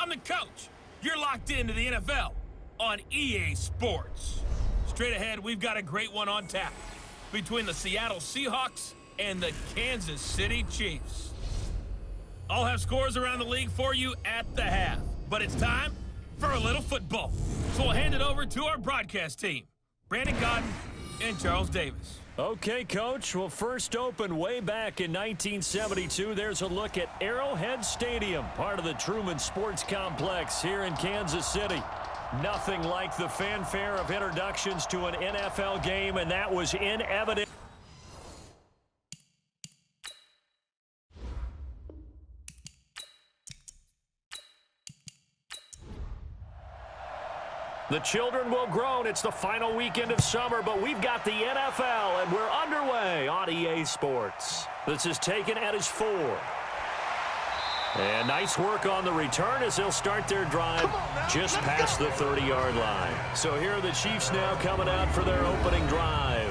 I'm the coach. You're locked into the NFL on EA Sports. Straight ahead, we've got a great one on tap between the Seattle Seahawks and the Kansas City Chiefs. I'll have scores around the league for you at the half, but it's time for a little football. So we'll hand it over to our broadcast team, Brandon Godden and Charles Davis. Okay, Coach. Well, first opened way back in 1972. There's a look at Arrowhead Stadium, part of the Truman Sports Complex here in Kansas City. Nothing like the fanfare of introductions to an NFL game, and that was in evidence. The children will groan. It's the final weekend of summer, but we've got the NFL, and we're underway on EA Sports. This is taken at his 4. And nice work on the return as they'll start their drive just past the 30-yard line. So here are the Chiefs now coming out for their opening drive.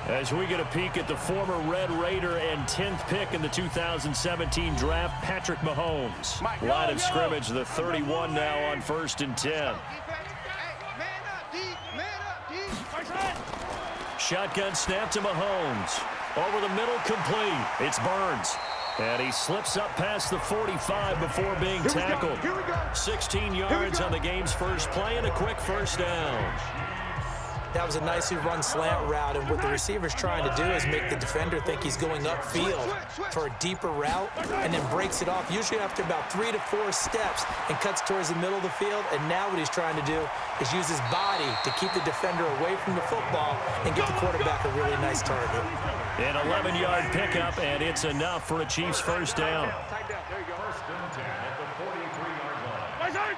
As we get a peek at the former Red Raider and 10th pick in the 2017 draft, Patrick Mahomes. Line of scrimmage, the 31 now on 1st and 10. Shotgun snap to Mahomes. Over the middle, complete. It's Burns. And he slips up past the 45 before being tackled. 16 yards on the game's first play and a quick first down. That was a nicely run slant route, and what the receiver's trying to do is make the defender think he's going upfield for a deeper route and then breaks it off, usually after about 3 to 4 steps, and cuts towards the middle of the field. And now what he's trying to do is use his body to keep the defender away from the football and get the quarterback a really nice target. An 11-yard pickup, and it's enough for a Chiefs first down. There you go. First and 10 at the 43-yard line.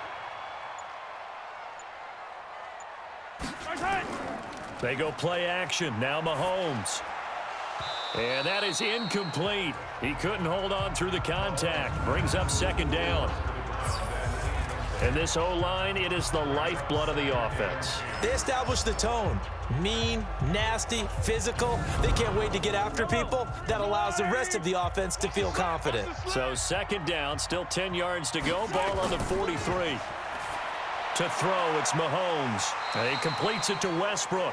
They go play action. Now Mahomes. And that is incomplete. He couldn't hold on through the contact. Brings up second down. And this O-line, it is the lifeblood of the offense. They established the tone. Mean, nasty, physical. They can't wait to get after people. That allows the rest of the offense to feel confident. So second down, still 10 yards to go. Ball on the 43. To throw, it's Mahomes. And he completes it to Westbrook.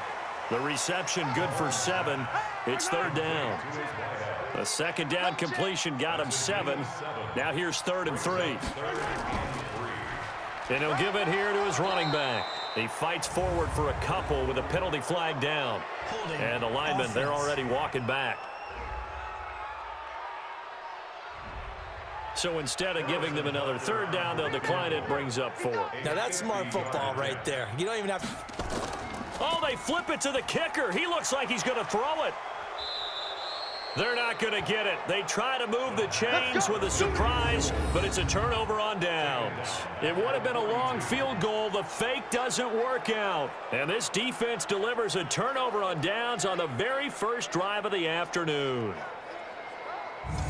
The reception good for 7. It's third down. The second down completion got him 7. Now here's 3rd and 3. And he'll give it here to his running back. He fights forward for a couple with a penalty flag down. And the linemen, they're already walking back. So instead of giving them another third down, they'll decline it, brings up 4. Now that's smart football right there. You don't even have to... Oh, they flip it to the kicker. He looks like he's going to throw it. They're not going to get it. They try to move the chains with a surprise, but it's a turnover on downs. It would have been a long field goal. The fake doesn't work out. And this defense delivers a turnover on downs on the very first drive of the afternoon.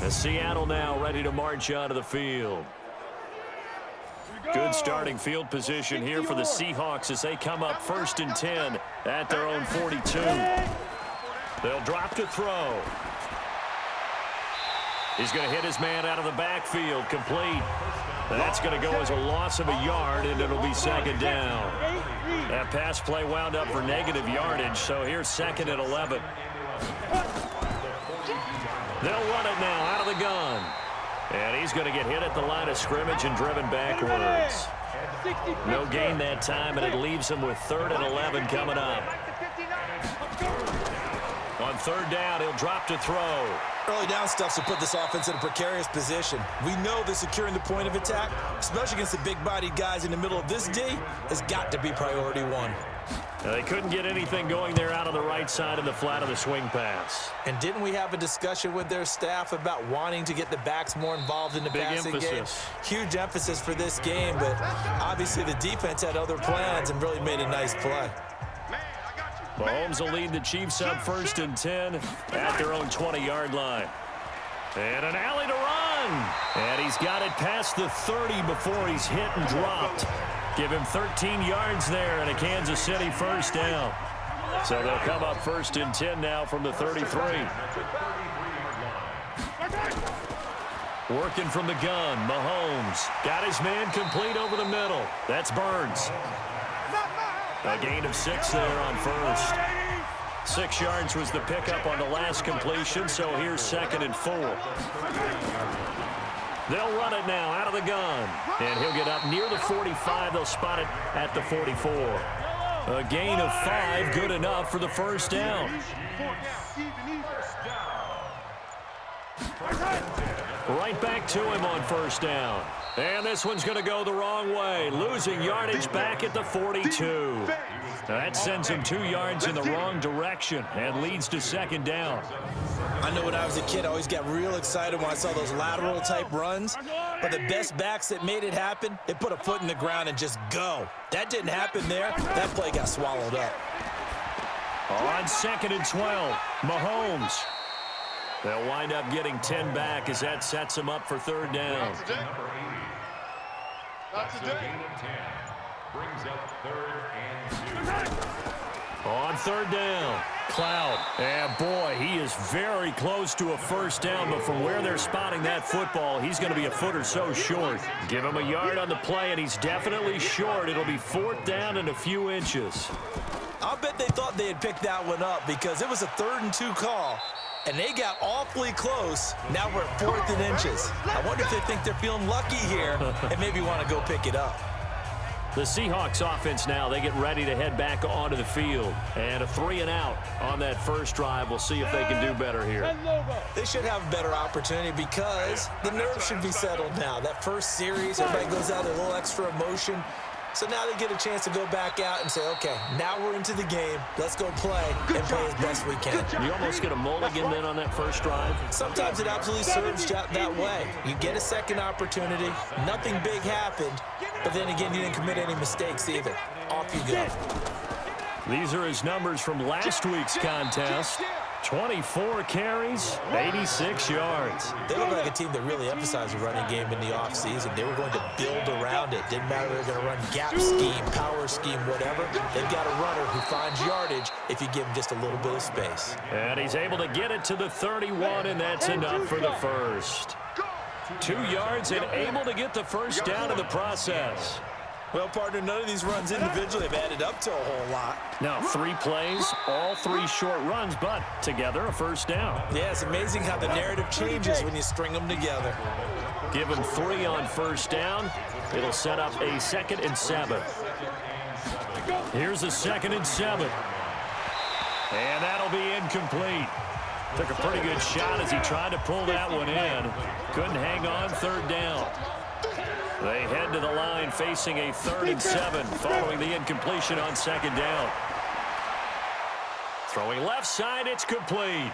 As Seattle now ready to march onto the field. Good starting field position here for the Seahawks as they come up 1st and 10 at their own 42. They'll drop to throw. He's going to hit his man out of the backfield, complete. That's going to go as a loss of a yard, and it'll be second down. That pass play wound up for negative yardage, so here's 2nd and 11. They'll run it now out of the gun. And he's going to get hit at the line of scrimmage and driven backwards. No gain that time, and it leaves him with 3rd and 11 coming up. On 3rd down, he'll drop to throw. Early down stuff to put this offense in a precarious position. We know that securing the point of attack, especially against the big-bodied guys in the middle of this D, has got to be priority 1. They couldn't get anything going there out on the right side of the flat of the swing pass. And didn't we have a discussion with their staff about wanting to get the backs more involved in the passing game? Huge emphasis for this game, but obviously the defense had other plans and really made a nice play. Mahomes will lead the Chiefs up 1st and 10 at their own 20-yard line. And an alley to run. And he's got it past the 30 before he's hit and dropped. Give him 13 yards there and a Kansas City first down. So they'll come up 1st and 10 now from the 33. Working from the gun, Mahomes. Got his man complete over the middle. That's Burns. A gain of 6 there on first. 6 yards was the pickup on the last completion, so here's 2nd and 4. They'll run it now out of the gun. And he'll get up near the 45. They'll spot it at the 44. A gain of 5, good enough for the first down. Right back to him on first down. And this one's going to go the wrong way. Losing yardage back at the 42. That sends him 2 yards in the wrong direction and leads to 2nd down. I know when I was a kid, I always got real excited when I saw those lateral type runs. But the best backs that made it happen, they put a foot in the ground and just go. That didn't happen there. That play got swallowed up. On 2nd and 12, Mahomes. They'll wind up getting 10 back as that sets them up for 3rd down. That's a gain of 10. Brings up 3rd and 2. On 3rd down, Cloud. And boy, he is very close to a first down, but from where they're spotting that football, he's going to be a foot or so short. Give him a yard on the play, and he's definitely short. It'll be 4th down and a few inches. I'll bet they thought they had picked that one up because it was a 3rd and 2 call. And they got awfully close. Now we're at 4th and inches. I wonder if they think they're feeling lucky here and maybe want to go pick it up. The Seahawks offense now, they get ready to head back onto the field. And a 3 and out on that first drive. We'll see if they can do better here. They should have a better opportunity because the nerves should be settled now. That first series, everybody goes out with a little extra emotion. So now they get a chance to go back out and say, okay, now we're into the game. Let's go play and play as best we can. You almost get a mulligan then on that first drive? Sometimes it absolutely serves that way. You get a second opportunity. Nothing big happened. But then again, you didn't commit any mistakes either. Off you go. These are his numbers from last week's contest. 24 carries, 86 yards. They look like a team that really emphasized the running game in the offseason. They were going to build around it. Didn't matter if they were going to run gap scheme, power scheme, whatever. They've got a runner who finds yardage if you give him just a little bit of space. And he's able to get it to the 31, and that's enough for the first. 2 yards and able to get the first down in the process. Well, partner, none of these runs individually have added up to a whole lot. Now, 3 plays, all 3 short runs, but together a first down. Yeah, it's amazing how the narrative changes when you string them together. Give him 3 on first down. It'll set up a 2nd and 7. Here's a 2nd and 7. And that'll be incomplete. Took a pretty good shot as he tried to pull that one in. Couldn't hang on 3rd down. They head to the line facing a 3rd and 7 following the incompletion on 2nd down. Throwing left side, it's complete.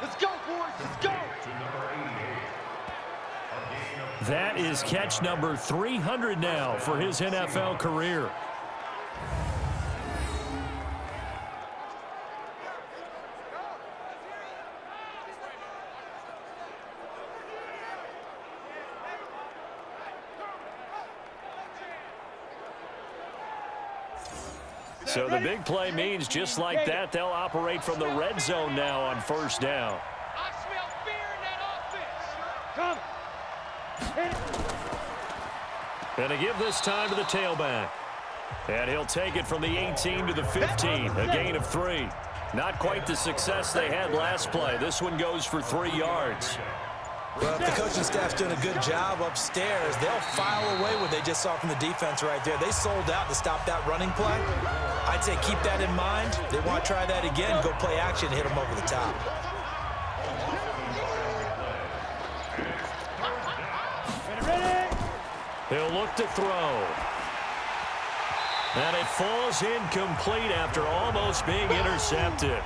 Let's go, boys. Let's go. That is catch number 300 now for his NFL career. So the big play means just like that, they'll operate from the red zone now on first down. I smell fear in that offense. Come. And to give this time to the tailback. And he'll take it from the 18 to the 15, a gain of 3. Not quite the success they had last play. This one goes for 3 yards. Well, if the coaching staff's doing a good job upstairs, they'll file away what they just saw from the defense right there. They sold out to stop that running play. I'd say keep that in mind. They want to try that again, go play action, hit them over the top. He'll look to throw. And it falls incomplete after almost being intercepted.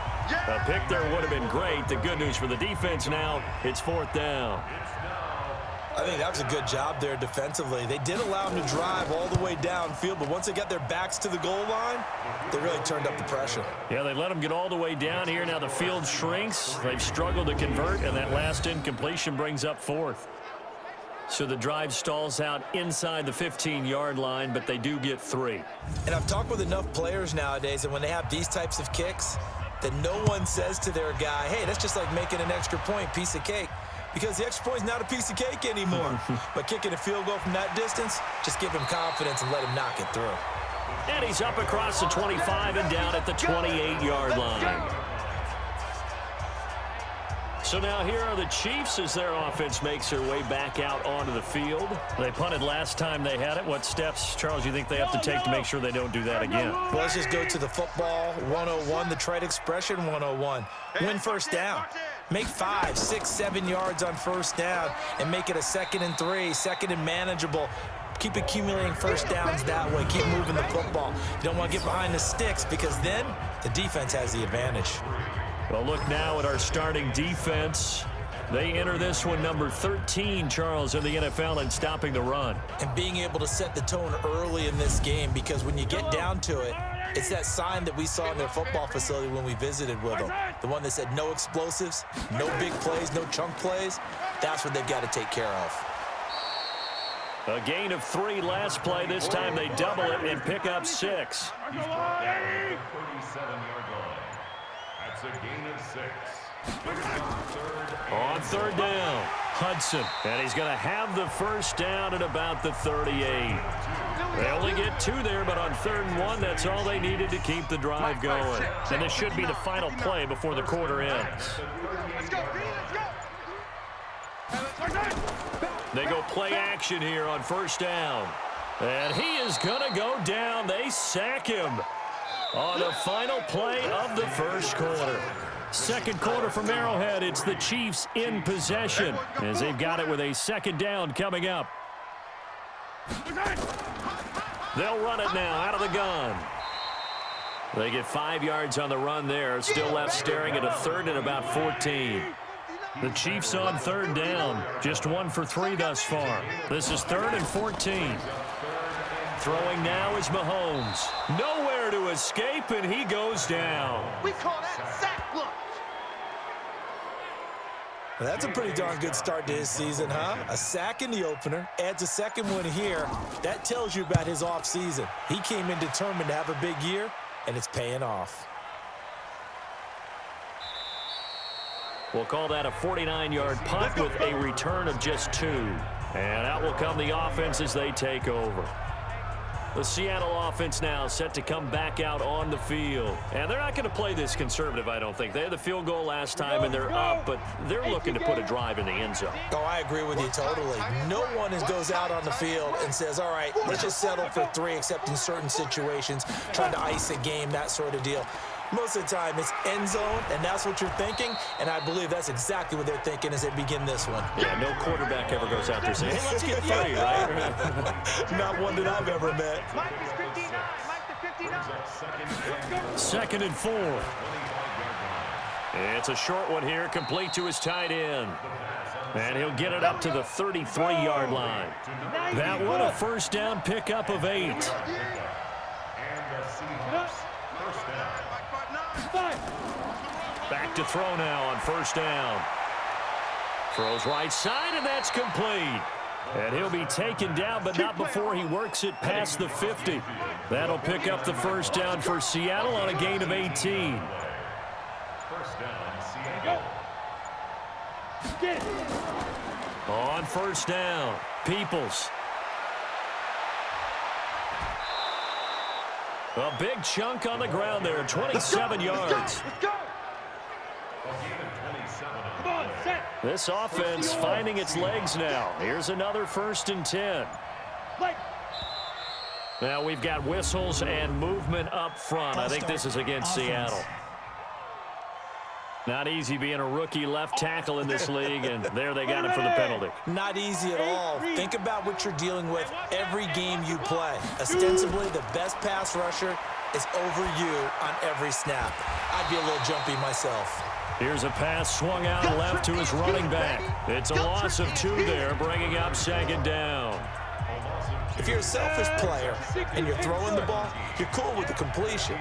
A pick there would have been great. The good news for the defense now, it's 4th down. I think that was a good job there defensively. They did allow them to drive all the way downfield, but once they got their backs to the goal line, they really turned up the pressure. Yeah, they let them get all the way down here. Now the field shrinks. They've struggled to convert, and that last incompletion brings up 4th. So the drive stalls out inside the 15-yard line, but they do get 3. And I've talked with enough players nowadays, and when they have these types of kicks, that no one says to their guy, hey, that's just like making an extra point, piece of cake. Because the extra point is not a piece of cake anymore. But kicking a field goal from that distance, just give him confidence and let him knock it through. And he's up across the 25 and down at the 28-yard line. So now here are the Chiefs as their offense makes their way back out onto the field. They punted last time they had it. What steps, Charles, you think they have to take to make sure they don't do that again? Well, let's just go to the football 101, the trade expression 101. Win first down. Make 5, 6, 7 yards on first down and make it a 2nd and 3, 2nd and manageable. Keep accumulating first downs that way. Keep moving the football. You don't want to get behind the sticks because then the defense has the advantage. Well, look now at our starting defense. They enter this one number 13, Charles, in the NFL in stopping the run. And being able to set the tone early in this game, because when you get down to it, it's that sign that we saw in their football facility when we visited with them. The one that said no explosives, no big plays, no chunk plays. That's what they've got to take care of. A gain of 3 last play. This time they double it and pick up 6. He's brought down at the 37-yard line. That's a gain of 6. On third down, Hudson. And he's going to have the first down at about the 38. They only get 2 there, but on 3rd and 1, that's all they needed to keep the drive going. And this should be the final play before the quarter ends. They go play action here on first down. And he is going to go down. They sack him on the final play of the first quarter. Second quarter from Arrowhead. It's the Chiefs in possession as they've got it with a 2nd down coming up. They'll run it now out of the gun. They get 5 yards on the run there. Still left staring at a 3rd and about 14. The Chiefs on 3rd down. Just 1 for 3 thus far. This is 3rd and 14. Throwing now is Mahomes. Nowhere to escape, and he goes down. We call that sack lunch. Well, that's a pretty darn good start to his season, huh? A sack in the opener, adds a 2nd one here. That tells you about his offseason. He came in determined to have a big year, and it's paying off. We'll call that a 49-yard punt with a return of just 2. And out will come the offense as they take over. The Seattle offense now set to come back out on the field. And they're not going to play this conservative, I don't think. They had the field goal last time, and they're up, but they're looking to put a drive in the end zone. Oh, I agree with you totally. No one goes out on the field and says, all right, let's just settle for 3, except in certain situations, trying to ice a game, that sort of deal. Most of the time, it's end zone, and that's what you're thinking, and I believe that's exactly what they're thinking as they begin this one. Yeah, no quarterback ever goes out there saying, hey, let's get 3, right? Not one that I've ever met. Mike is 59. Mike to 59. 2nd and 4. It's a short one here, complete to his tight end. And he'll get it up to the 33-yard line. That one a first down pickup of 8. And the Seahawks first down. Back to throw now on first down. Throws right side, and that's complete. And he'll be taken down, but not before he works it past the 50. That'll pick up the first down for Seattle on a gain of 18. First down, Seattle. On first down, Peoples. A big chunk on the ground there, 27 yards. Let's go. Come on, set. This offense finding its legs now. Here's another 1st and 10. Now we've got whistles and movement up front. I think this is against Seattle. Not easy being a rookie left tackle in this league, and there they got it for the penalty. Not easy at all. Think about what you're dealing with every game you play. Ostensibly, the best pass rusher is over you on every snap. I'd be a little jumpy myself. Here's a pass swung out left to his running back. It's a loss of 2 there, bringing up 2nd down. If you're a selfish player and you're throwing the ball, you're cool with the completion.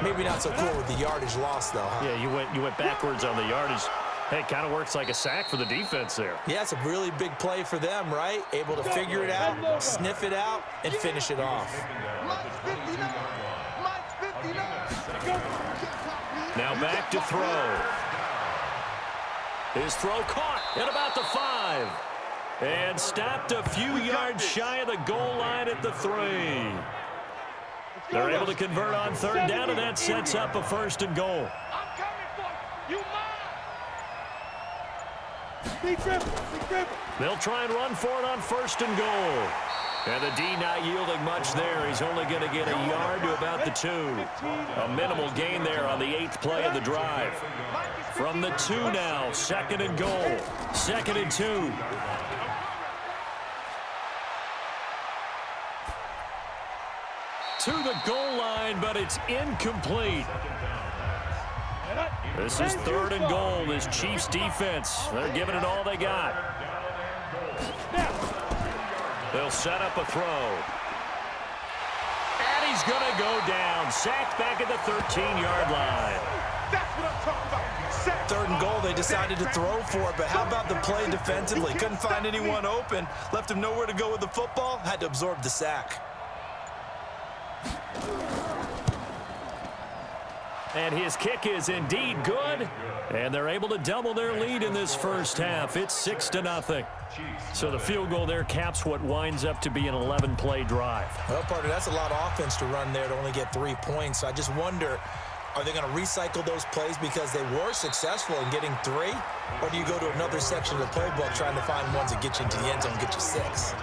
Maybe not so cool with the yardage loss, though, huh? Yeah, you went backwards on the yardage. Hey, it kind of works like a sack for the defense there. Yeah, it's a really big play for them, right? Able to figure it out, sniff it out, and finish it off. Mike's 59. Mike's 59. Now back to throw. His throw caught at about the 5. And stopped a few yards shy of the goal line at the 3. They're able to convert on 3rd down, and that sets up a 1st and goal. I'm coming for you. You mine. Big dribble. They'll try and run for it on 1st and goal. And the D not yielding much there. He's only going to get a yard to about the 2. A minimal gain there on the 8th play of the drive. From the 2 now, 2nd and goal. 2nd and 2. To the goal line, but it's incomplete. This is 3rd and goal. This Chiefs defense, they're giving it all they got. They'll set up a throw. And he's going to go down. Sacked back at the 13-yard line. That's what I'm talking about. 3rd and goal, they decided to throw for it, but how about the play defensively? Couldn't find anyone open. Left him nowhere to go with the football. Had to absorb the sack. And his kick is indeed good. And they're able to double their lead in this first half. It's 6-0. So the field goal there caps what winds up to be an 11-play drive. Well, partner, that's a lot of offense to run there to only get 3 points. So I just wonder, are they going to recycle those plays because they were successful in getting 3? Or do you go to another section of the playbook trying to find ones that get you into the end zone and get you 6?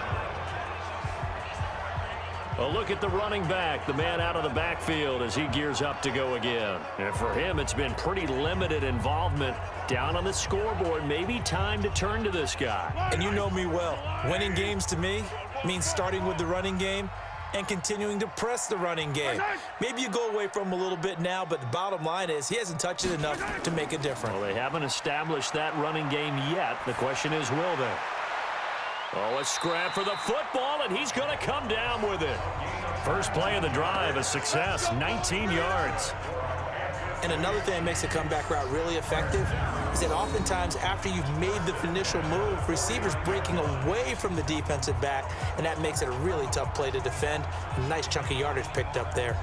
A look at the running back, the man out of the backfield as he gears up to go again. And for him, it's been pretty limited involvement down on the scoreboard. Maybe time to turn to this guy. And you know me well. Winning games to me means starting with the running game and continuing to press the running game. Maybe you go away from him a little bit now, but the bottom line is he hasn't touched it enough to make a difference. Well, they haven't established that running game yet. The question is, will they? Oh, a scrap for the football, and he's going to come down with it. First play of the drive, a success, 19 yards. And another thing that makes the comeback route really effective is that oftentimes after you've made the initial move, receivers breaking away from the defensive back, and that makes it a really tough play to defend. A nice chunk of yardage picked up there.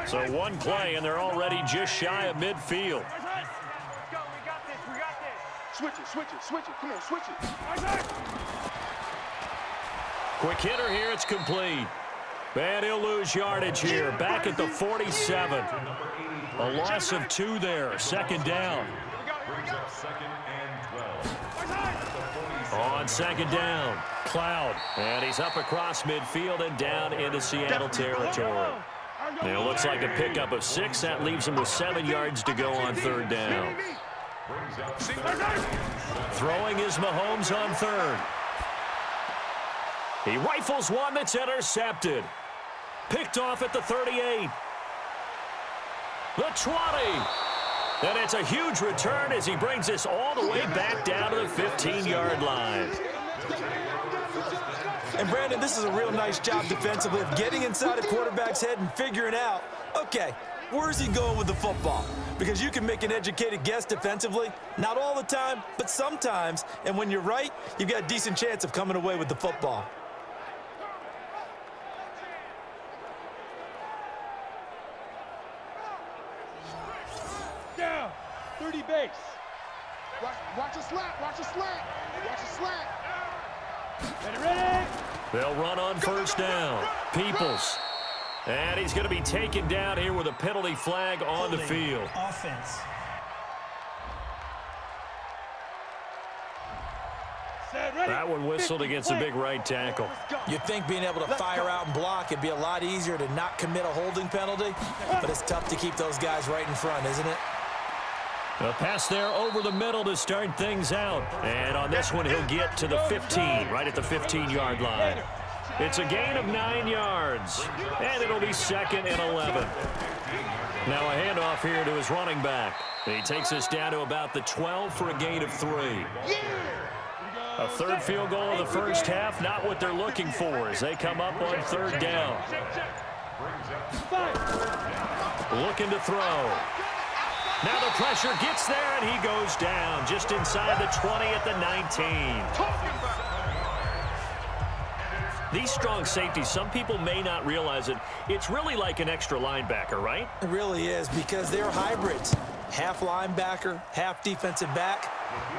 So one play, and they're already just shy of midfield. Let's go. We got this. Switch it. Come on, switch it. Quick hitter here, it's complete. And he'll lose yardage here, back at the 47. A loss of 2 there, 2nd down. Brings up 2nd and 12. On 2nd down, Cloud. And he's up across midfield and down into Seattle territory. Now it looks like a pickup of 6. That leaves him with 7 yards to go on 3rd down. Throwing is Mahomes on 3rd. He rifles one that's intercepted. Picked off at the 38. The 20. And it's a huge return as he brings this all the way back down to the 15-yard line. And, Brandon, this is a real nice job defensively of getting inside a quarterback's head and figuring out, okay, where's he going with the football? Because you can make an educated guess defensively, not all the time, but sometimes. And when you're right, you've got a decent chance of coming away with the football. Down. 30 base. Watch a slant. Watch a slant. Ready. They'll run on 1st down. Peoples. And he's going to be taken down here with a penalty flag on the field. Offense. That one whistled against a big right tackle. You'd think being able to fire out and block, it'd be a lot easier to not commit a holding penalty, but it's tough to keep those guys right in front, isn't it? A pass there over the middle to start things out. And on this one, he'll get to the 15, right at the 15-yard line. It's a gain of 9 yards, and it'll be 2nd and 11. Now a handoff here to his running back. He takes us down to about the 12 for a gain of 3. A 3rd field goal of the first half, not what they're looking for as they come up on 3rd down. Looking to throw. Now the pressure gets there, and he goes down just inside the 20 at the 19. These strong safeties, some people may not realize it. It's really like an extra linebacker, right? It really is, because they're hybrids. Half linebacker, half defensive back.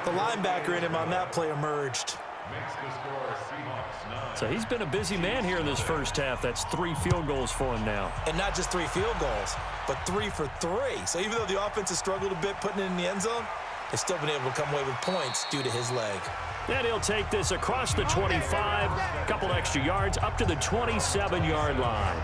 The linebacker in him on that play emerged. Makes the score Seahawks 9. So he's been a busy man here in this first half. That's 3 field goals for him now. And not just 3 field goals, but 3 for 3. So even though the offense has struggled a bit putting it in the end zone, they've still been able to come away with points due to his leg. And he'll take this across the 25, a couple extra yards, up to the 27-yard line.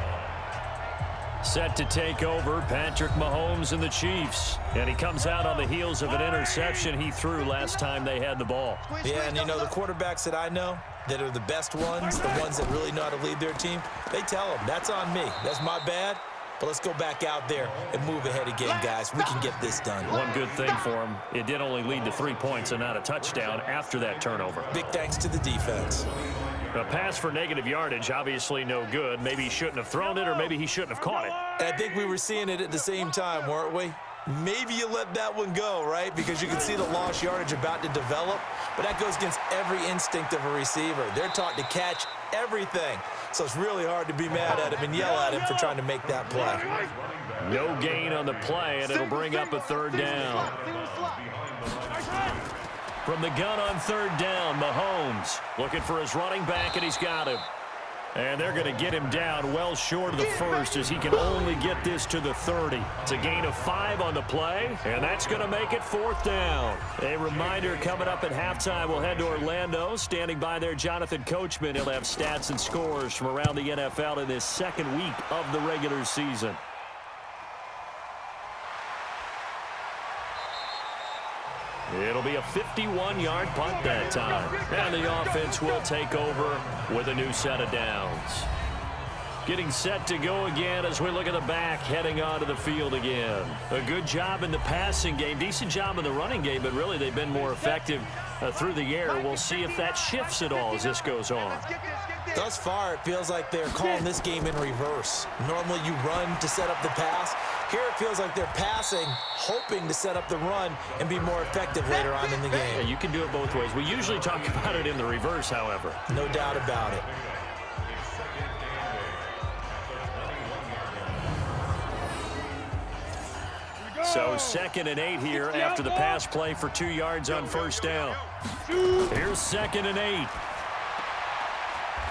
Set to take over, Patrick Mahomes and the Chiefs. And he comes out on the heels of an interception he threw last time they had the ball. Yeah, and you know, the quarterbacks that I know that are the best ones, the ones that really know how to lead their team, they tell them, that's on me. That's my bad. But let's go back out there and move ahead again, guys. We can get this done. One good thing for him, it did only lead to 3 points and not a touchdown after that turnover. Big thanks to the defense. A pass for negative yardage, obviously no good. Maybe he shouldn't have thrown it, or maybe he shouldn't have caught it. And I think we were seeing it at the same time, weren't we? Maybe you let that one go, right? Because you can see the lost yardage about to develop. But that goes against every instinct of a receiver. They're taught to catch everything. So it's really hard to be mad at him and yell at him for trying to make that play. No gain on the play, and it'll bring up a third down. From the gun on third down, Mahomes looking for his running back, and he's got him. And they're going to get him down well short of the first, as he can only get this to the 30. It's a gain of 5 on the play, and that's going to make it 4th down. A reminder, coming up at halftime, we'll head to Orlando. Standing by there, Jonathan Coachman. He'll have stats and scores from around the NFL in this second week of the regular season. It'll be a 51-yard punt that time. And the offense will take over with a new set of downs. Getting set to go again as we look at the back, heading onto the field again. A good job in the passing game, decent job in the running game, but really they've been more effective through the air. We'll see if that shifts at all as this goes on. Thus far, it feels like they're calling this game in reverse. Normally you run to set up the pass. Here it feels like they're passing, hoping to set up the run and be more effective later on in the game. Yeah, you can do it both ways. We usually talk about it in the reverse, however. No doubt about it. So 2nd and 8 here after the pass play for 2 yards on first down. Here's 2nd and 8.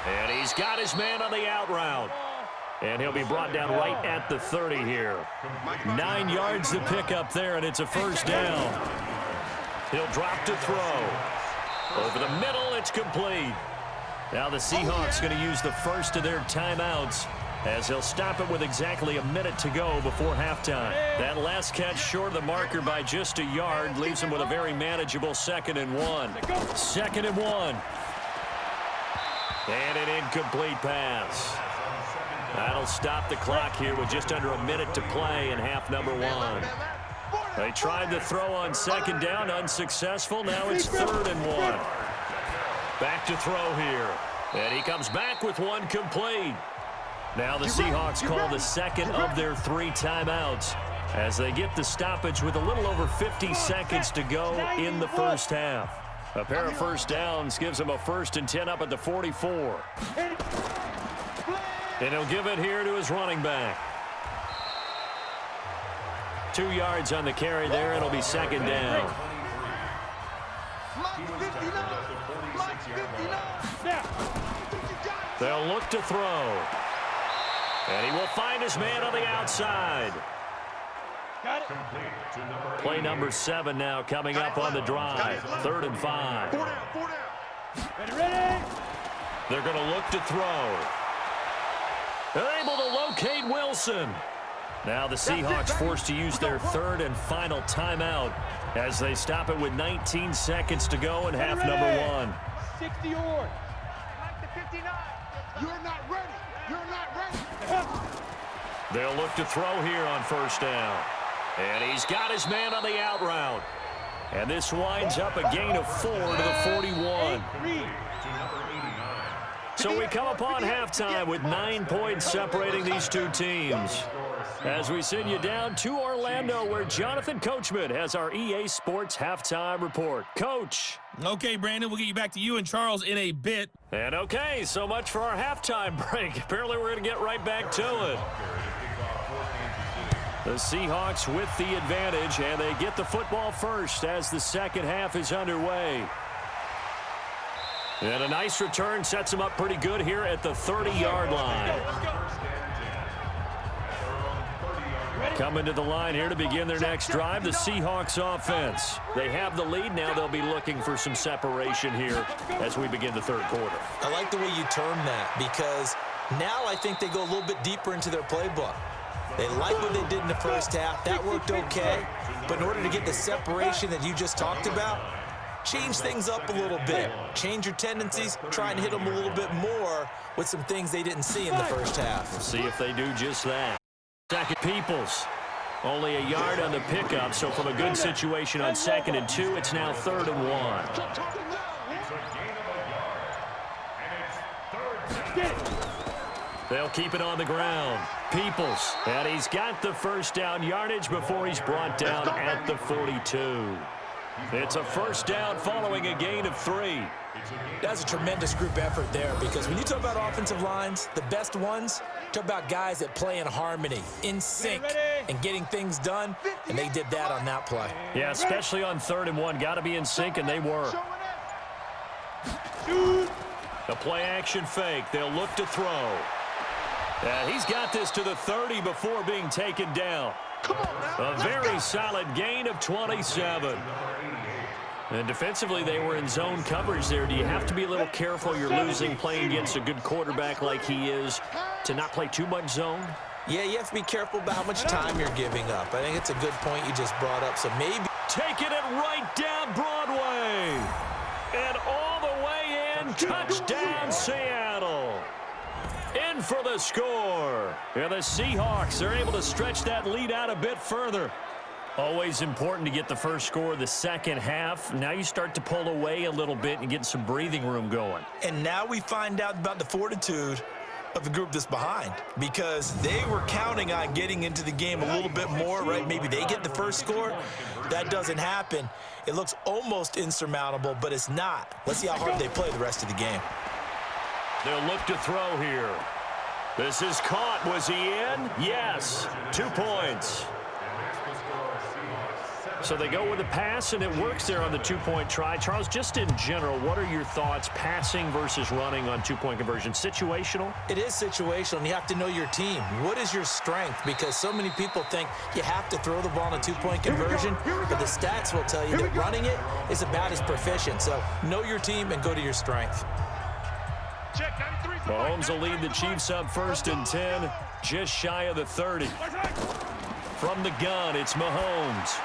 And he's got his man on the out route. And he'll be brought down right at the 30 here. 9 yards to pick up there, and it's a first down. He'll drop to throw. Over the middle, it's complete. Now the Seahawks going to use the first of their timeouts, as they'll stop it with exactly a minute to go before halftime. That last catch short of the marker by just a yard leaves him with a very manageable 2nd and 1. 2nd and 1. And an incomplete pass. That'll stop the clock here with just under a minute to play in half number 1. They tried to throw on 2nd down, unsuccessful. Now it's 3rd and 1. Back to throw here. And he comes back with one complete. Now the Seahawks call the 2nd of their 3 timeouts as they get the stoppage with a little over 50 seconds to go in the first half. A pair of first downs gives him a 1st and 10 up at the 44. And he'll give it here to his running back. 2 yards on the carry there. It'll be 2nd down. They'll look to throw. And he will find his man on the outside. Got it. Play number 7 now coming up on the drive. 3rd and 5. 4 down. Ready. They're going to look to throw. They're able to locate Wilson. Now the Seahawks forced to use their 3rd and final timeout as they stop it with 19 seconds to go in half number 1. 60 yours. Like the 59. You're not ready. They'll look to throw here on first down. And he's got his man on the out route. And this winds up a gain of 4 to the 41. So we come upon halftime with 9 points separating these two teams. As we send you down to Orlando, where Jonathan Coachman has our EA Sports Halftime Report. Coach. Okay, Brandon, we'll get you back to you and Charles in a bit. And okay, so much for our halftime break. Apparently we're going to get right back to it. The Seahawks with the advantage, and they get the football first as the second half is underway. And a nice return sets them up pretty good here at the 30-yard line. Coming to the line here to begin their next drive, the Seahawks offense. They have the lead. Now they'll be looking for some separation here as we begin the third quarter. I like the way you term that, because now I think they go a little bit deeper into their playbook. They like what they did in the first half. That worked okay. But in order to get the separation that you just talked about, change things up a little bit. Change your tendencies. Try and hit them a little bit more with some things they didn't see in the first half. We'll see if they do just that. Second, Peoples. Only a yard on the pickup, so from a good situation on 2nd and 2, it's now 3rd and 1. They'll keep it on the ground. Peoples, and he's got the first down yardage before he's brought down at the 42. It's a first down following a gain of 3. That's a tremendous group effort there, because when you talk about offensive lines, the best ones, talk about guys that play in harmony, in sync, and getting things done, and they did that on that play. Yeah, especially on 3rd and 1. Got to be in sync, and they were. A play-action fake. They'll look to throw. And he's got this to the 30 before being taken down. A very solid gain of 27. And defensively, they were in zone coverage there. Do you have to be a little careful? You're losing playing against a good quarterback like he is to not play too much zone? Yeah, you have to be careful about how much time you're giving up. I think it's a good point you just brought up. So maybe taking it right down Broadway. And all the way in, touchdown Seattle. In for the score. And the Seahawks are able to stretch that lead out a bit further. Always important to get the first score of the second half. Now you start to pull away a little bit and get some breathing room going. And now we find out about the fortitude of the group that's behind, because they were counting on getting into the game a little bit more, right? Maybe they get the first score. That doesn't happen. It looks almost insurmountable, but it's not. Let's see how hard they play the rest of the game. They'll look to throw here. This is caught. Was he in? Yes. 2 points. So they go with a pass, and it works there on the 2-point try. Charles, just in general, what are your thoughts passing versus running on 2-point conversion? Situational? It is situational, and you have to know your team. What is your strength? Because so many people think you have to throw the ball in a 2-point conversion, but the stats will tell you that running it is about as proficient. So know your team and go to your strength. Mahomes will lead the Chiefs up 1st and 10, just shy of the 30. From the gun, it's Mahomes.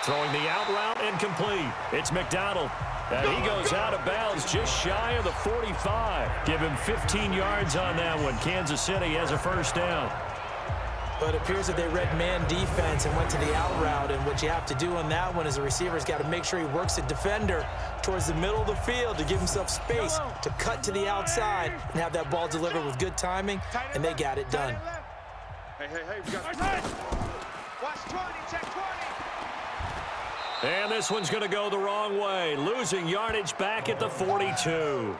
Throwing the out route and complete. It's McDonald. And he goes out of bounds just shy of the 45. Give him 15 yards on that one. Kansas City has a first down. But it appears that they read man defense and went to the out route. And what you have to do on that one is the receiver's got to make sure he works the defender towards the middle of the field to give himself space to cut to the outside and have that ball delivered with good timing. And they got it done. Hey, we got watch 20, check 20. And this one's going to go the wrong way. Losing yardage back at the 42.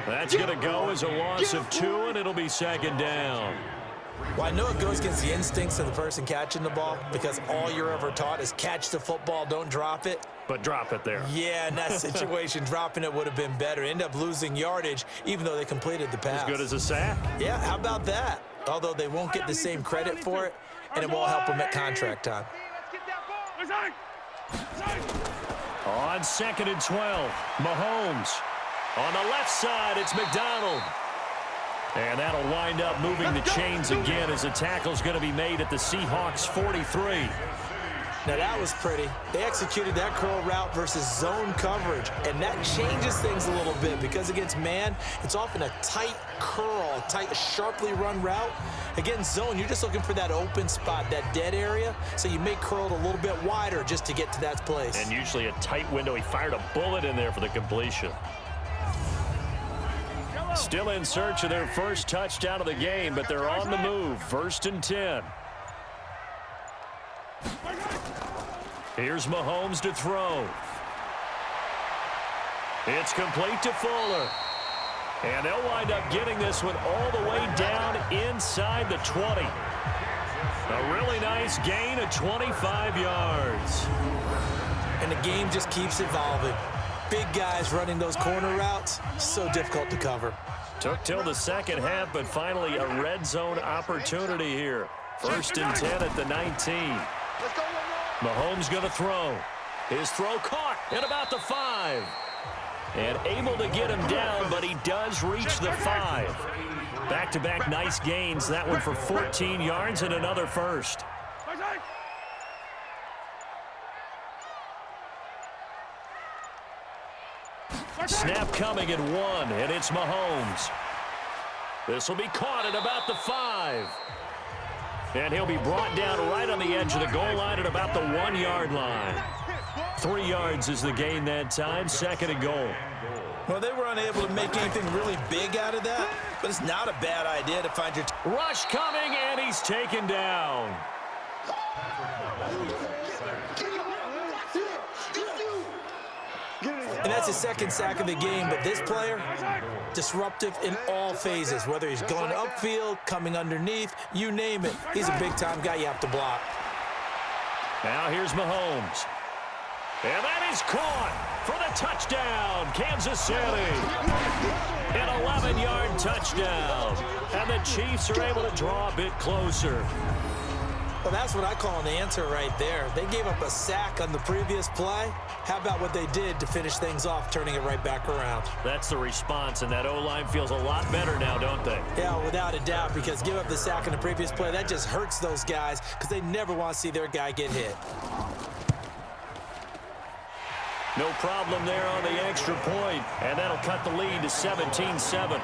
That's going to go as a loss of 2, and it'll be 2nd down. Well, I know it goes against the instincts of the person catching the ball, because all you're ever taught is catch the football, don't drop it. But drop it there. Yeah, in that situation, dropping it would have been better. End up losing yardage, even though they completed the pass. As good as a sack. Yeah, how about that? Although they won't get the same credit for it, and it won't help them at contract time. On 2nd and 12, Mahomes. On the left side, it's McDonald. And that'll wind up moving the chains again as the tackle's going to be made at the Seahawks 43. Now that was pretty. They executed that curl route versus zone coverage, and that changes things a little bit, because against man, it's often a tight curl, tight, sharply run route. Against zone, you're just looking for that open spot, that dead area, so you may curl it a little bit wider just to get to that place. And usually a tight window. He fired a bullet in there for the completion. Still in search of their first touchdown of the game, but they're on the move. 1st and 10. Here's Mahomes to throw. It's complete to Fuller. And they'll wind up getting this one all the way down inside the 20. A really nice gain of 25 yards. And the game just keeps evolving. Big guys running those corner routes, so difficult to cover. Took till the second half, but finally a red zone opportunity here. 1st and 10 at the 19. Mahomes going to throw. His throw caught at about the 5. And able to get him down, but he does reach the 5. Back-to-back nice gains. That one for 14 yards and another first. Snap coming at 1, and it's Mahomes. This will be caught at about the 5. And he'll be brought down right on the edge of the goal line at about the 1-yard line. 3 yards is the gain that time. 2nd and goal. Well, they were unable to make anything really big out of that, but it's not a bad idea to find your... Rush coming, and he's taken down. And that's his second sack of the game, but this player, disruptive in all phases, whether he's going upfield, coming underneath, you name it. He's a big-time guy you have to block. Now here's Mahomes. And that is caught for the touchdown, Kansas City. An 11-yard touchdown. And the Chiefs are able to draw a bit closer. Well, that's what I call an answer right there. They gave up a sack on the previous play. How about what they did to finish things off, turning it right back around? That's the response, and that O-line feels a lot better now, don't they? Yeah, without a doubt, because give up the sack on the previous play, that just hurts those guys because they never want to see their guy get hit. No problem there on the extra point, and that'll cut the lead to 17-7.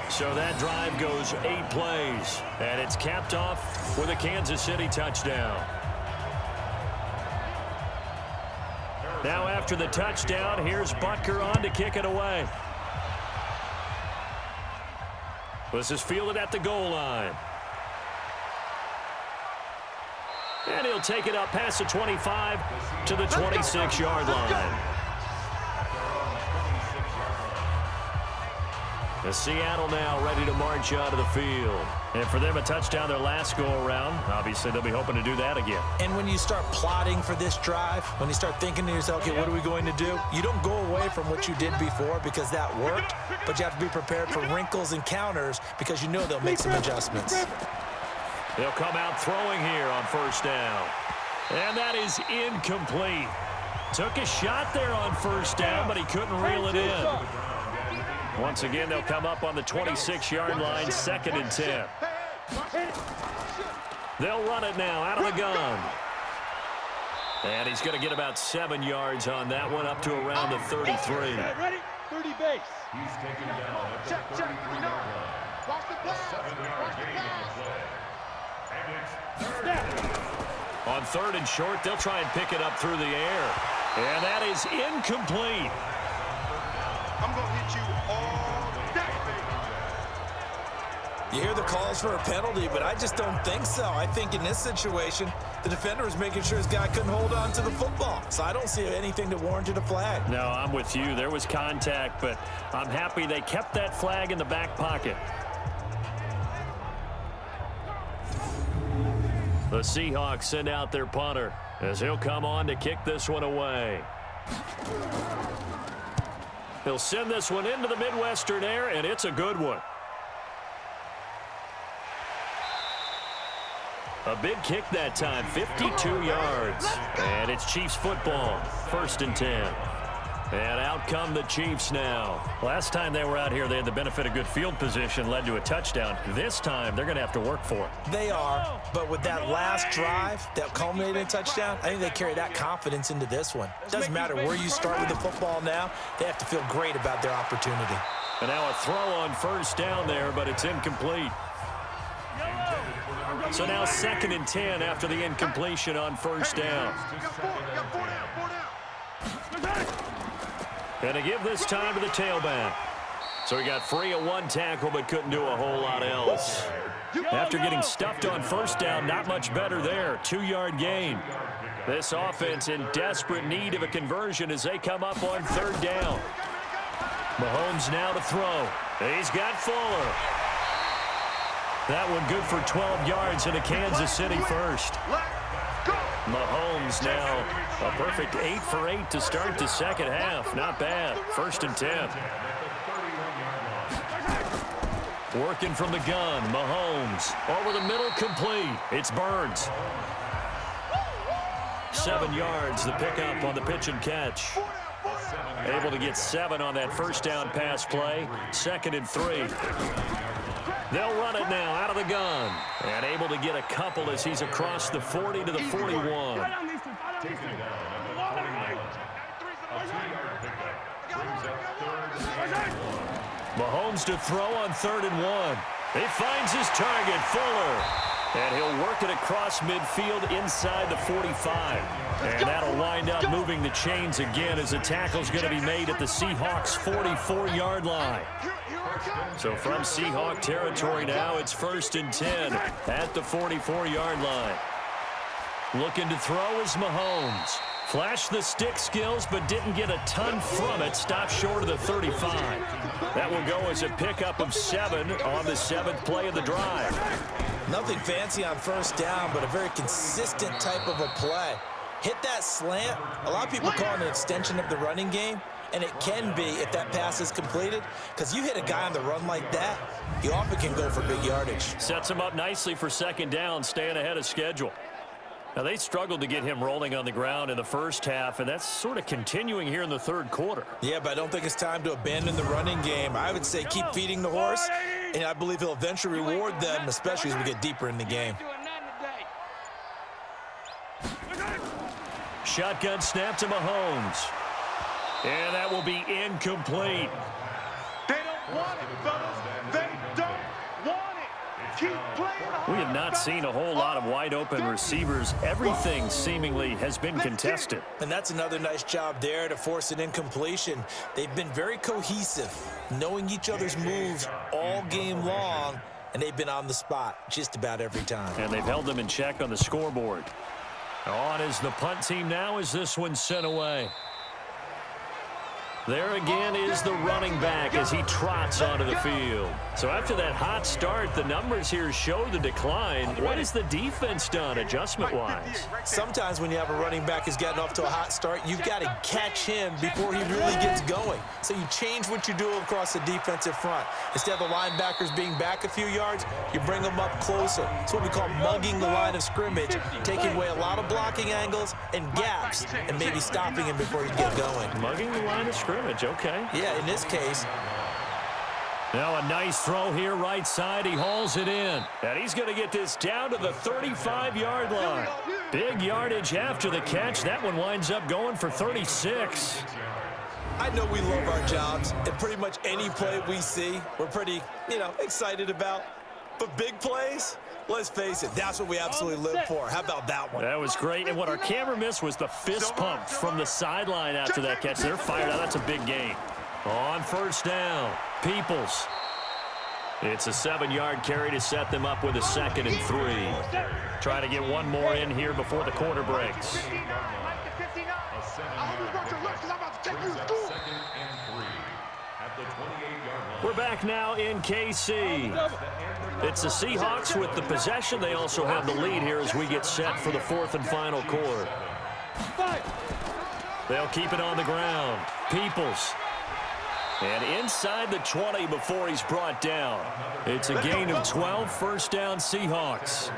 So that drive goes 8 plays, and it's capped off with a Kansas City touchdown. Now after the touchdown, here's Butker on to kick it away. This is fielded at the goal line. And he'll take it up past the 25 to the 26-yard line. The Seattle now ready to march out of the field. And for them, a touchdown their last go-around. Obviously, they'll be hoping to do that again. And when you start plotting for this drive, when you start thinking to yourself, okay, what are we going to do? You don't go away from what you did before because that worked, but you have to be prepared for wrinkles and counters because you know they'll make some adjustments. They'll come out throwing here on 1st down. And that is incomplete. Took a shot there on 1st down, but he couldn't reel it in. Once again, they'll come up on the 26-yard line, 2nd and 10. They'll run it now out of the gun. And he's going to get about 7 yards on that one, up to around the 33. Ready? 30 base. He's taken down at the 33-yard line. Watch the pass. Watch the pass. On 3rd and short, they'll try and pick it up through the air. And that is incomplete. I'm going to hit you all day. You hear the calls for a penalty, but I just don't think so. I think in this situation, the defender was making sure his guy couldn't hold on to the football. So I don't see anything that warranted a flag. No, I'm with you. There was contact, but I'm happy they kept that flag in the back pocket. The Seahawks send out their punter as he'll come on to kick this one away. He'll send this one into the Midwestern air, and it's a good one. A big kick that time, 52 yards. And it's Chiefs football, 1st and 10. And out come the Chiefs now. Last time they were out here, they had the benefit of good field position, led to a touchdown. This time, they're going to have to work for it. They are, but with that last drive that culminated in a touchdown, I think they carry that confidence into this one. It doesn't matter where you start with the football now. They have to feel great about their opportunity. And now a throw on 1st down there, but it's incomplete. So now 2nd and 10 after the incompletion on 1st down. And to give this time to the tailback. So he got free of one tackle but couldn't do a whole lot else. After getting stuffed on first down, not much better there. 2-yard gain. This offense in desperate need of a conversion as they come up on third down. Mahomes now to throw. He's got Fuller. That one good for 12 yards and a Kansas City first. Mahomes now a perfect 8 for 8 to start the second half. Not bad. 1st and 10. Working from the gun, Mahomes. Over the middle, complete. It's Burns. 7 yards, the pickup on the pitch and catch. Able to get 7 on that first down pass play. 2nd and 3. They'll run it now out of the gun. And able to get a couple as he's across the 40 to the 41. Mahomes to throw on 3rd and 1. He finds his target, Fuller. And he'll work it across midfield inside the 45. And that'll wind up moving the chains again as the tackle's going to be made at the Seahawks' 44-yard line. So from Seahawk territory now, it's 1st and 10 at the 44-yard line. Looking to throw is Mahomes. Flashed the stick skills, but didn't get a ton from it. Stopped short of the 35. That will go as a pickup of 7 on the 7th play of the drive. Nothing fancy on first down, but a very consistent type of a play. Hit that slant. A lot of people call it an extension of the running game, and it can be if that pass is completed, because you hit a guy on the run like that, he often can go for big yardage. Sets him up nicely for 2nd down, staying ahead of schedule. Now, they struggled to get him rolling on the ground in the first half, and that's sort of continuing here in the 3rd quarter. Yeah, but I don't think it's time to abandon the running game. I would say keep feeding the horse, and I believe he'll eventually reward them, especially as we get deeper in the game. Shotgun snap to Mahomes. And that will be incomplete. They don't want it, fellas. They don't want it. Keep playing. We have not seen a whole lot of wide-open receivers. Everything seemingly has been contested. And that's another nice job there to force an incompletion. They've been very cohesive, knowing each other's moves all game long, and they've been on the spot just about every time. And they've held them in check on the scoreboard. On is the punt team now as this one's sent away. There again is the running back as he trots onto the field. So after that hot start, the numbers here show the decline. What has the defense done adjustment-wise? Sometimes when you have a running back who's gotten off to a hot start, you've got to catch him before he really gets going. So you change what you do across the defensive front. Instead of the linebackers being back a few yards, you bring them up closer. It's what we call mugging the line of scrimmage, taking away a lot of blocking angles and gaps and maybe stopping him before he gets going. Mugging the line of scrimmage. Okay. Yeah, in this case. Now a nice throw here right side. He hauls it in. And he's going to get this down to the 35-yard line. Big yardage after the catch. That one winds up going for 36. I know we love our jobs, and pretty much any play we see, we're pretty, excited about. But big plays, let's face it, that's what we absolutely live for. How about that one? That was great. And what our camera missed was the fist pump from the sideline after that catch. They're fired out. That's a big gain. On first down, Peoples. It's a 7-yard carry to set them up with a 2nd and 3. Try to get one more in here before the quarter breaks. We're back now in KC. It's the Seahawks with the possession. They also have the lead here as we get set for the 4th and final quarter. They'll keep it on the ground. Peoples. And inside the 20 before he's brought down. It's a gain of 12, first down Seahawks.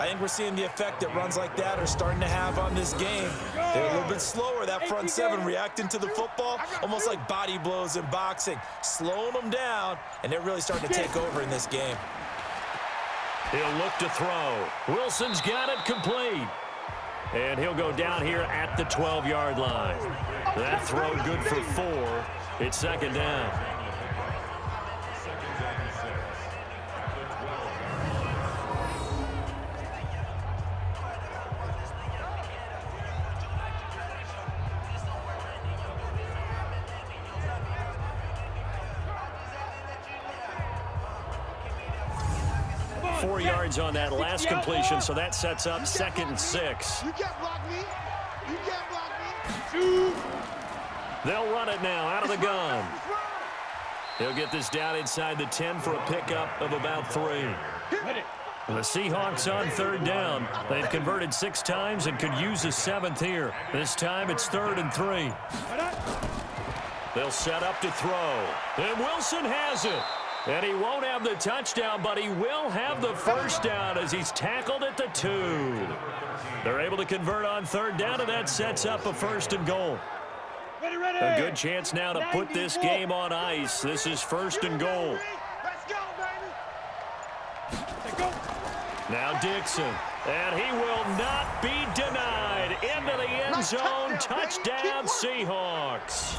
I think we're seeing the effect that runs like that are starting to have on this game. They're a little bit slower, that front 7 reacting to the football, almost like body blows in boxing, slowing them down, and they're really starting to take over in this game. He'll look to throw. Wilson's got it complete. And he'll go down here at the 12-yard line. That throw good for 4. It's 2nd down. 4 yards on that last completion, so that sets up 2nd and 6. You can't block me. You can't block me. They'll run it now out of the gun. He'll get this down inside the 10 for a pickup of about 3. The Seahawks on 3rd down. They've converted 6 times and could use a 7th here. This time it's 3rd and 3. They'll set up to throw. And Wilson has it. And he won't have the touchdown, but he will have the first down as he's tackled at the 2. They're able to convert on 3rd down, and that sets up a 1st and goal. A good chance now to put this game on ice. This is 1st and goal. Let's go, baby. Now Dixon, and he will not be denied. Into the end zone, touchdown Seahawks.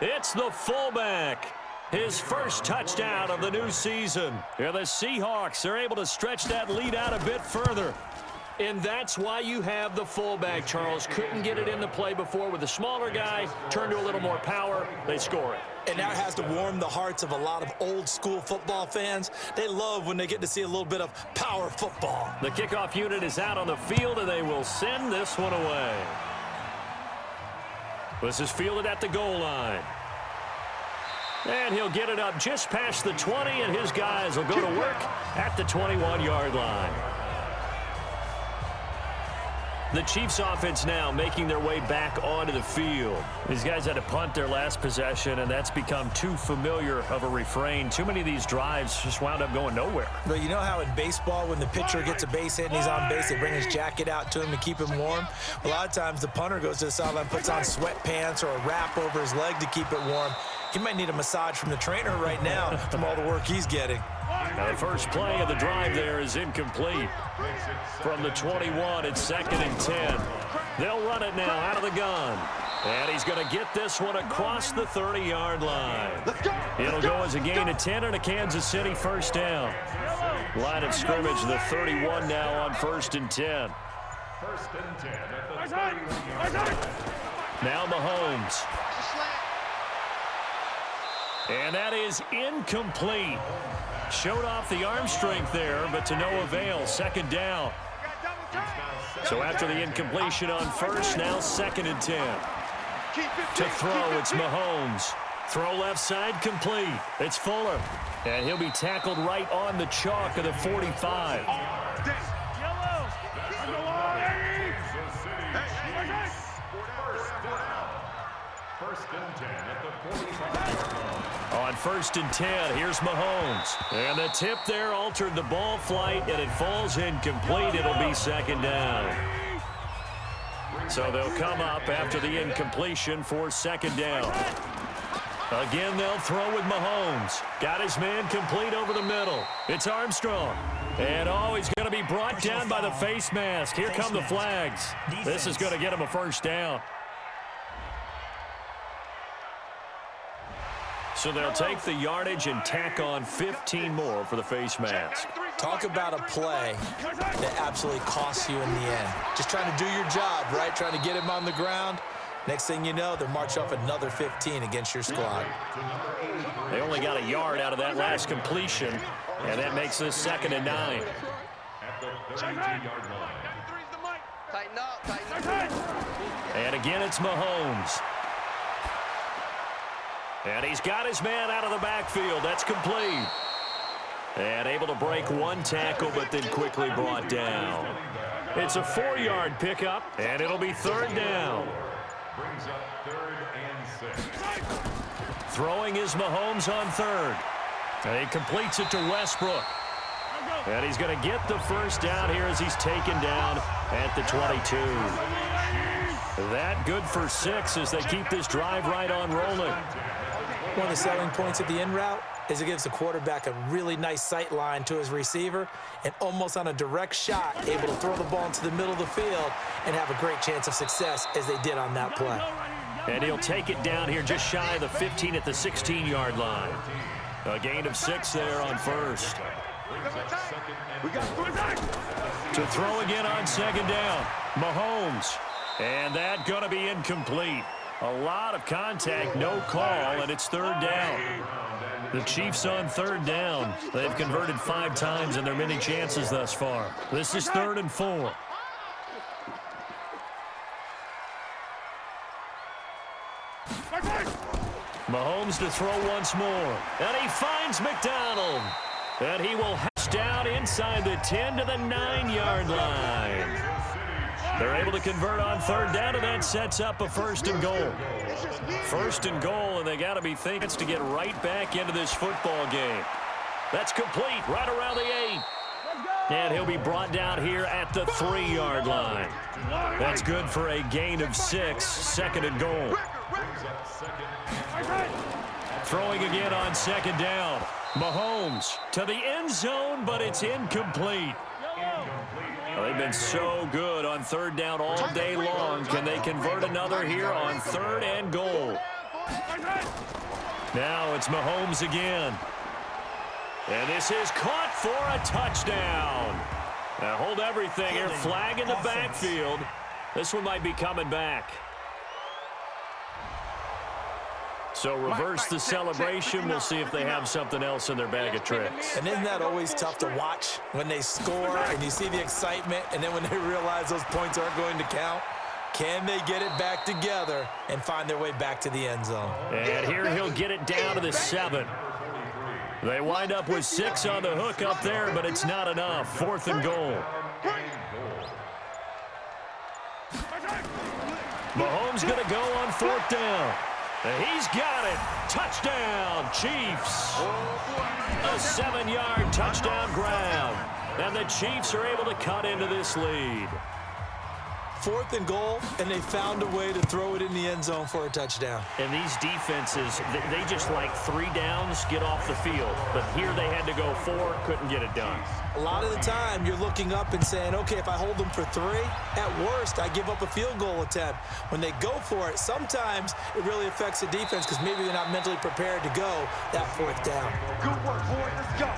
It's the fullback. His first touchdown of the new season. And the Seahawks are able to stretch that lead out a bit further. And that's why you have the fullback, Charles. Couldn't get it in the play before with the smaller guy. Turned to a little more power. They score it. And that has to warm the hearts of a lot of old-school football fans. They love when they get to see a little bit of power football. The kickoff unit is out on the field, and they will send this one away. This is fielded at the goal line. And he'll get it up just past the 20, and his guys will go to work at the 21-yard line. The Chiefs offense now making their way back onto the field. These guys had to punt their last possession, and that's become too familiar of a refrain. Too many of these drives just wound up going nowhere. But you know how in baseball, when the pitcher gets a base hit and he's on base, they bring his jacket out to him to keep him warm? A lot of times the punter goes to the sideline, puts on sweatpants or a wrap over his leg to keep it warm. He might need a massage from the trainer right now from all the work he's getting. Now the first play of the drive there is incomplete. From the 21, it's 2nd and 10. They'll run it now out of the gun. And he's going to get this one across the 30-yard line. It'll go as a gain of 10 and a Kansas City first down. Line of scrimmage, the 31 now on 1st and 10. 1st and 10 at the 31. Now Mahomes. And that is incomplete. Showed off the arm strength there, but to no avail. 2nd down. So after the incompletion on 1st, now 2nd and 10. To throw, it's Mahomes. Throw left side, complete. It's Fuller. And he'll be tackled right on the chalk of the 45. First and 10 at the 45. On 1st and 10, here's Mahomes. And the tip there altered the ball flight, and it falls incomplete. It'll be 2nd down. So they'll come up after the incompletion for 2nd down. Again, they'll throw with Mahomes. Got his man complete over the middle. It's Armstrong. And, he's going to be brought down by the face mask. Here come the flags. This is going to get him a first down. So they'll take the yardage and tack on 15 more for the face mask. Talk about a play that absolutely costs you in the end. Just trying to do your job, right? Trying to get him on the ground. Next thing you know, they're marching off another 15 against your squad. They only got a yard out of that last completion, and that makes this 2nd and 9. At the 32-yard line. Tighten up, tighten up. And again, it's Mahomes. And he's got his man out of the backfield. That's complete. And able to break one tackle, but then quickly brought down. It's a 4-yard pickup, and it'll be 3rd down. Brings up 3rd and 6. Throwing is Mahomes on 3rd. And he completes it to Westbrook. And he's going to get the first down here as he's taken down at the 22. That good for 6 as they keep this drive right on rolling. One of the selling points of the in route is it gives the quarterback a really nice sight line to his receiver and almost on a direct shot able to throw the ball into the middle of the field and have a great chance of success as they did on that play. And he'll take it down here just shy of the 15 at the 16-yard line. A gain of 6 there on 1st. To throw again on 2nd down. Mahomes. And that going to be incomplete. A lot of contact, no call, and it's 3rd down. The Chiefs on third down. They've converted 5 times in their many chances thus far. This is 3rd and 4. Mahomes to throw once more. And he finds McDonald. And he will hatch down inside the 10 to the 9-yard line. They're able to convert on third down, and that sets up a 1st and goal. 1st and goal, and they got to be thinking to get right back into this football game. That's complete right around the 8. And he'll be brought down here at the 3-yard line. That's good for a gain of 6, 2nd and goal. Throwing again on 2nd down. Mahomes to the end zone, but it's incomplete. Well, they've been so good on 3rd down all day long. Can they convert another here on 3rd and goal? Now it's Mahomes again. And this is caught for a touchdown. Now hold everything here. Flag in the backfield. This one might be coming back. So reverse the celebration. We'll see if they have something else in their bag of tricks. And isn't that always tough to watch when they score and you see the excitement, and then when they realize those points aren't going to count? Can they get it back together and find their way back to the end zone? And here he'll get it down to the 7. They wind up with 6 on the hook up there, but it's not enough. 4th and goal. Mahomes going to go on 4th down. He's got it. Touchdown, Chiefs. A 7-yard touchdown grab. And the Chiefs are able to cut into this lead. 4th and goal, and they found a way to throw it in the end zone for a touchdown. And these defenses, they just like 3 downs, get off the field. But here they had to go 4, couldn't get it done. A lot of the time, you're looking up and saying, okay, if I hold them for 3, at worst, I give up a field goal attempt. When they go for it, sometimes it really affects the defense because maybe they're not mentally prepared to go that 4th down. Good work, boy. Let's go.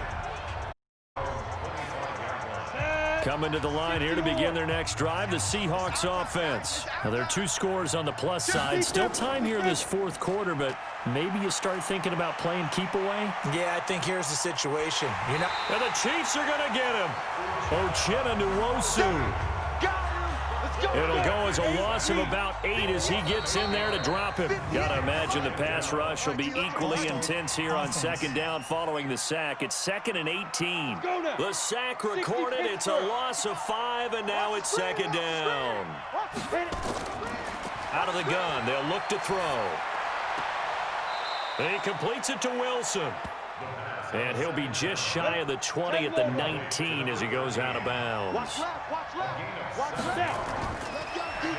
Coming to the line here to begin their next drive, the Seahawks offense. Now, there are 2 scores on the plus side. Still time here in this 4th quarter, but maybe you start thinking about playing keep away? Yeah, I think here's the situation. And the Chiefs are going to get him. Uchenna Nwosu. It'll go as a loss of about 8 as he gets in there to drop him. Got to imagine the pass rush will be equally intense here on 2nd down following the sack. It's 2nd and 18. The sack recorded. It's a loss of 5, and now it's 2nd down. Out of the gun. They'll look to throw. And he completes it to Wilson. And he'll be just shy of the 20 at the 19 as he goes out of bounds.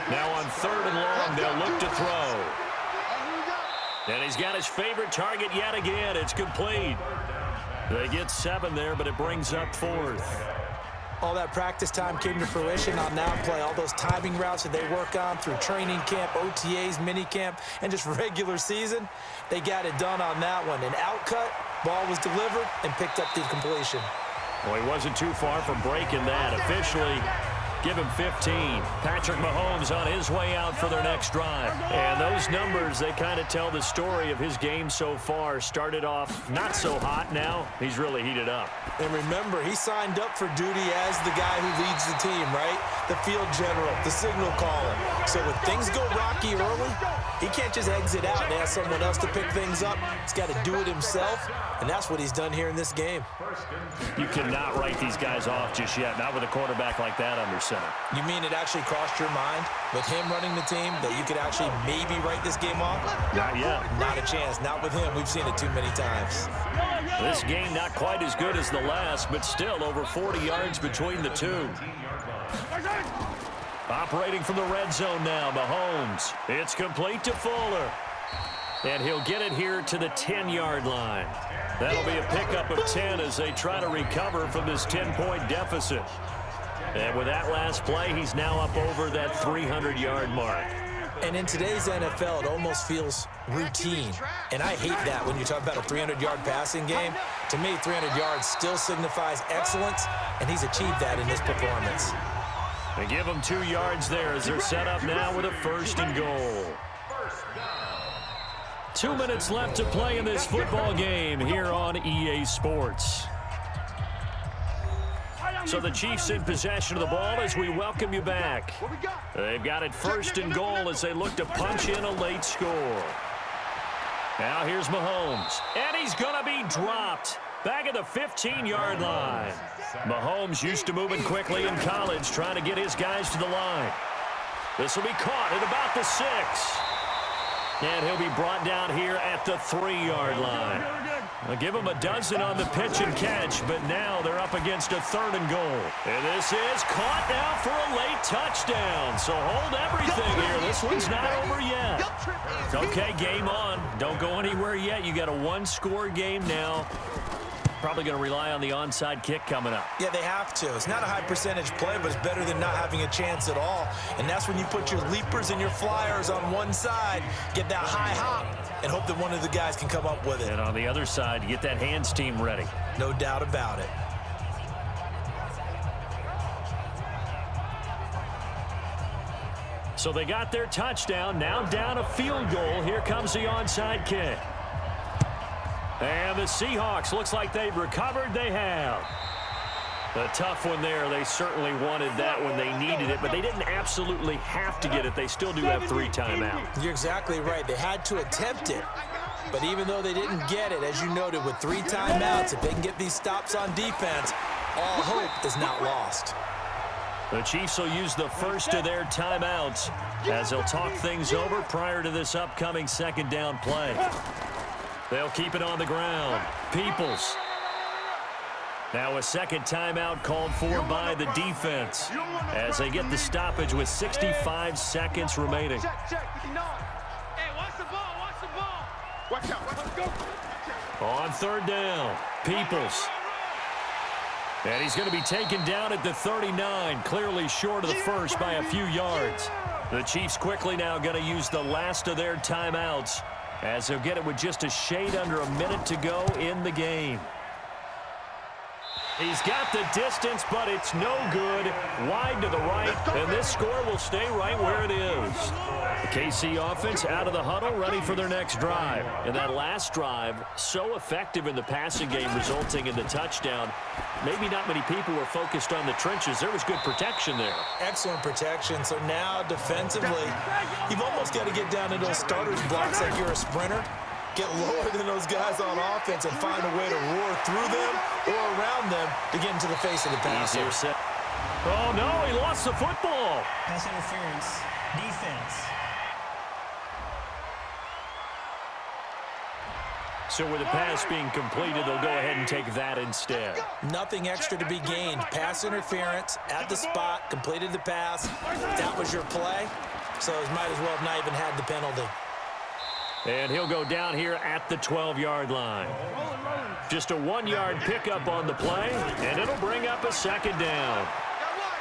Now on 3rd and long, they'll look to throw. And he's got his favorite target yet again. It's complete. They get 7 there, but it brings up 4th. All that practice time came to fruition on that play. All those timing routes that they work on through training camp, OTAs, mini camp, and just regular season, they got it done on that one. An outcut, ball was delivered, and picked up the completion. Well, he wasn't too far from breaking that. Officially, give him 15. Patrick Mahomes on his way out for their next drive. And those numbers, they kind of tell the story of his game so far. Started off not so hot. Now he's really heated up. And remember, he signed up for duty as the guy who leads the team, right? The field general, the signal caller. So when things go rocky early, he can't just exit out and ask someone else to pick things up. He's got to do it himself, and that's what he's done here in this game. You cannot write these guys off just yet, not with a quarterback like that under center. You mean it actually crossed your mind with him running the team that you could actually maybe write this game off? Not yet. Not a chance. Not with him. We've seen it too many times. This game not quite as good as the last, but still over 40 yards between the two. Operating from the red zone now, Mahomes. It's complete to Fuller. And he'll get it here to the 10-yard line. That'll be a pickup of 10 as they try to recover from this 10-point deficit. And with that last play, he's now up over that 300-yard mark. And in today's NFL, it almost feels routine. And I hate that when you talk about a 300-yard passing game. To me, 300 yards still signifies excellence, and he's achieved that in this performance. They give him 2 yards there as they're set up now with a 1st and goal. 2 minutes left to play in this football game here on EA Sports. So the Chiefs in possession of the ball as we welcome you back. They've got it 1st and goal as they look to punch in a late score. Now here's Mahomes, and he's going to be dropped back at the 15-yard line. Mahomes used to moving quickly in college, trying to get his guys to the line. This will be caught at about the 6. And he'll be brought down here at the 3-yard line. I'll give him a dozen on the pitch and catch, but now they're up against a 3rd and goal. And this is caught now for a late touchdown. So hold everything here. This one's not over yet. Okay, game on. Don't go anywhere yet. You got a 1-score game now. Probably going to rely on the onside kick coming up. Yeah, they have to. It's not a high percentage play, but it's better than not having a chance at all. And that's when you put your leapers and your flyers on one side, get that high hop, and hope that one of the guys can come up with it. And on the other side, get that hands team ready. No doubt about it. So they got their touchdown. Now down a field goal. Here comes the onside kick. And the Seahawks, looks like they've recovered. They have. A tough one there. They certainly wanted that when they needed it, but they didn't absolutely have to get it. They still do have 3 timeouts. You're exactly right. They had to attempt it. But even though they didn't get it, as you noted, with 3 timeouts, if they can get these stops on defense, all hope is not lost. The Chiefs will use the first of their timeouts as they'll talk things over prior to this upcoming 2nd down play. They'll keep it on the ground. Peoples. Now a 2nd timeout called for by the defense as they get the stoppage with 65 seconds remaining. Hey, watch the ball, watch the ball. Watch out, let's go. On 3rd down, Peoples. And he's going to be taken down at the 39, clearly short of the first by a few yards. The Chiefs quickly now going to use the last of their timeouts as they'll get it with just a shade under a minute to go in the game. He's got the distance, but it's no good. Wide to the right, and this score will stay right where it is. The KC offense out of the huddle, ready for their next drive. And that last drive, so effective in the passing game, resulting in the touchdown. Maybe not many people were focused on the trenches. There was good protection there. Excellent protection. So now defensively, you've almost got to get down to those starters blocks like you're a sprinter. Get lower than those guys on offense and find a way to roar through them or around them to get into the face of the passer. Oh, no, he lost the football. Pass interference, defense. So with the pass being completed, they'll go ahead and take that instead. Nothing extra to be gained. Pass interference at the spot, completed the pass. That was your play, so it might as well have not even had the penalty. And he'll go down here at the 12-yard line. Just a 1-yard pickup on the play, and it'll bring up a 2nd down.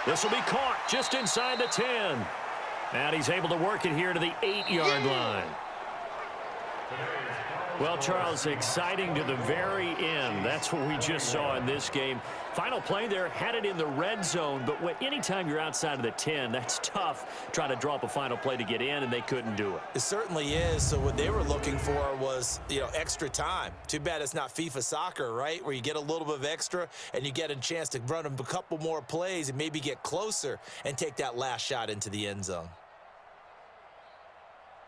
This will be caught just inside the 10. And he's able to work it here to the 8-yard line. Well, Charles, exciting to the very end. That's what we just saw in this game. Final play there, had it in the red zone, but anytime you're outside of the 10, that's tough. Trying to draw up a final play to get in, and they couldn't do it. It certainly is. So what they were looking for was, extra time. Too bad it's not FIFA soccer, right, where you get a little bit of extra and you get a chance to run a couple more plays and maybe get closer and take that last shot into the end zone.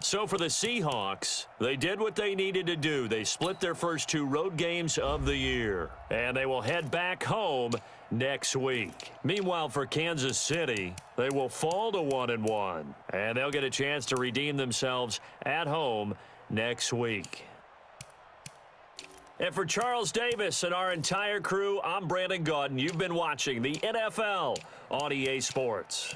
So for the Seahawks, they did what they needed to do. They split their first 2 road games of the year, and they will head back home next week. Meanwhile, for Kansas City, they will fall to 1-1, and they'll get a chance to redeem themselves at home next week. And for Charles Davis and our entire crew, I'm Brandon Gaudin. You've been watching the NFL on EA Sports.